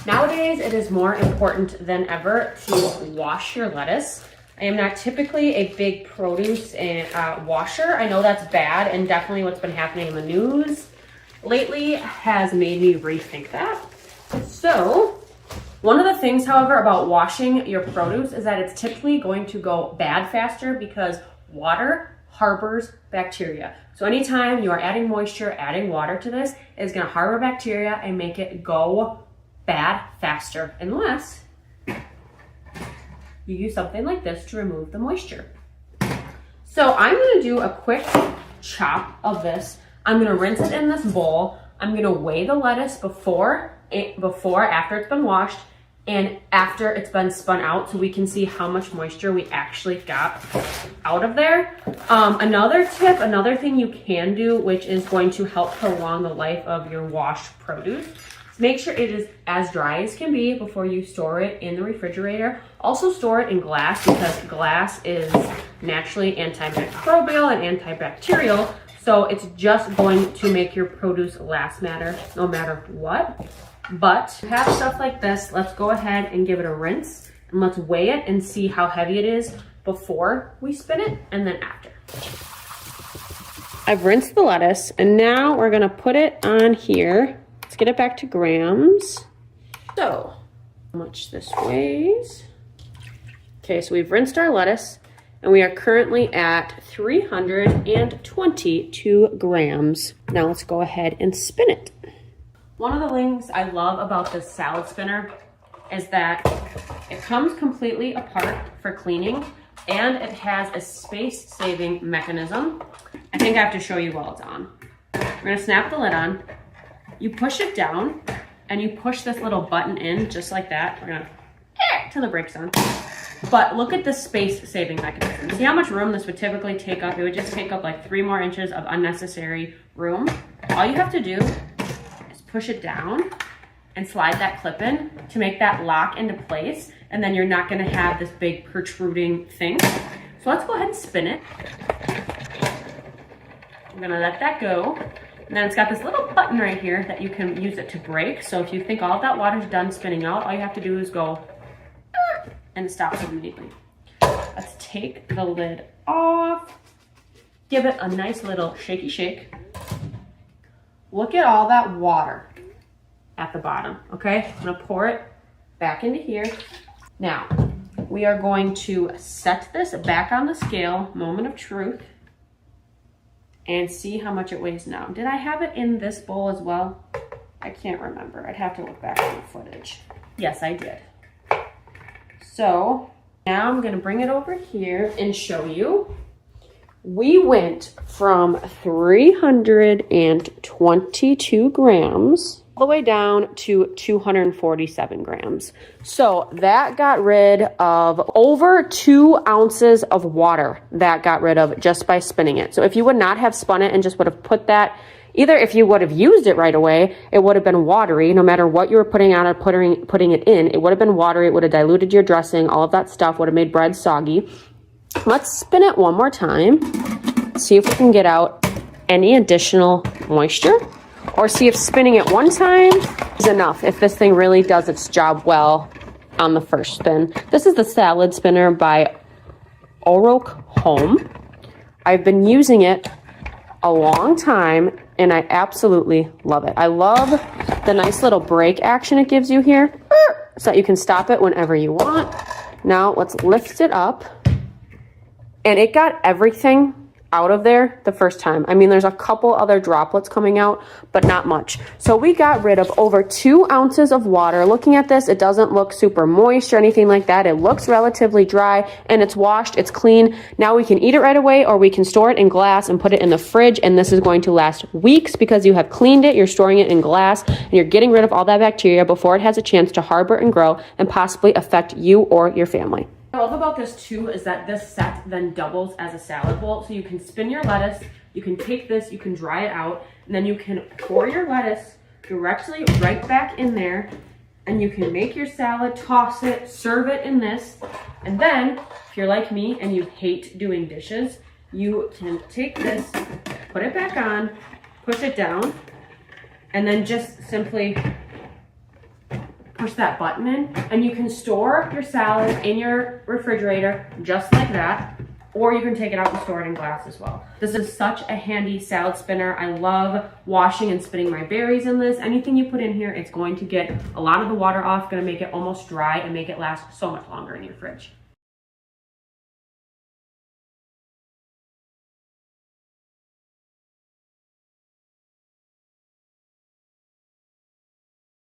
Nowadays, it is more important than ever to wash your lettuce. I am not typically a big produce and washer. I know that's bad, and definitely what's been happening in the news lately has made me rethink that. So, one of the things, however, about washing your produce is that it's typically going to go bad faster because water harbors bacteria. So anytime you are adding moisture, adding water to this, it's going to harbor bacteria and make it go bad faster, unless you use something like this to remove the moisture. So I'm going to do a quick chop of this. I'm going to rinse it in this bowl. I'm going to weigh the lettuce before, after it's been washed, and after it's been spun out, so we can see how much moisture we actually got out of there. Another tip, another thing you can do, which is going to help prolong the life of your washed produce, is make sure it is as dry as can be before you store it in the refrigerator. Also store it in glass, because glass is naturally antimicrobial and antibacterial, so it's just going to make your produce last no matter what. But to have stuff like this, let's go ahead and give it a rinse, and let's weigh it and see how heavy it is before we spin it and then after. I've rinsed the lettuce, and now we're gonna put it on here. Let's get it back to grams. So, how much this weighs. Okay, so we've rinsed our lettuce, and we are currently at 322 grams. Now let's go ahead and spin it. One of the things I love about this salad spinner is that it comes completely apart for cleaning, and it has a space-saving mechanism. I think I have to show you while it's on. We're gonna snap the lid on. You push it down, and you push this little button in just like that. We're gonna till the brakes on. But look at the space-saving mechanism. See how much room this would typically take up? It would just take up like 3 more inches of unnecessary room. All you have to do, push it down and slide that clip in to make that lock into place, and then you're not going to have this big protruding thing. So let's go ahead and spin it. I'm going to let that go, and then it's got this little button right here that you can use it to break. So if you think all of that water's done spinning out, all you have to do is go and it stops immediately. Let's take the lid off, give it a nice little shaky shake. Look at all that water at the bottom, okay? I'm gonna pour it back into here. Now, we are going to set this back on the scale, moment of truth, and see how much it weighs now. Did I have it in this bowl as well? I can't remember. I'd have to look back on the footage. Yes, I did. So, now I'm gonna bring it over here and show you. We went from 322 grams all the way down to 247 grams. So that got rid of over 2 ounces of water that got rid of just by spinning it. So if you would not have spun it and just would have put that, either if you would have used it right away, it would have been watery. No matter what you were putting on or putting it in, it would have been watery. It would have diluted your dressing. All of that stuff would have made bread soggy. Let's spin it one more time. See if we can get out any additional moisture, or see if spinning it one time is enough, if this thing really does its job well on the first spin. This is the Salad Spinner by Ourokhome. I've been using it a long time, and I absolutely love it. I love the nice little brake action it gives you here, so that you can stop it whenever you want. Now let's lift it up. And it got everything out of there the first time. I mean, there's a couple other droplets coming out, but not much. So we got rid of over 2 ounces of water. Looking at this, it doesn't look super moist or anything like that. It looks relatively dry, and it's washed, it's clean. Now we can eat it right away, or we can store it in glass and put it in the fridge, and this is going to last weeks because you have cleaned it, you're storing it in glass, and you're getting rid of all that bacteria before it has a chance to harbor and grow and possibly affect you or your family. What I love about this too is that this set then doubles as a salad bowl. So you can spin your lettuce, you can take this, you can dry it out, and then you can pour your lettuce directly right back in there, and you can make your salad, toss it, serve it in this. And then, if you're like me and you hate doing dishes, you can take this, put it back on, push it down, and then just simply push that button in, and you can store your salad in your refrigerator just like that, or you can take it out and store it in glass as well. This is such a handy salad spinner. I love washing and spinning my berries in this. Anything you put in here, it's going to get a lot of the water off, gonna make it almost dry and make it last so much longer in your fridge.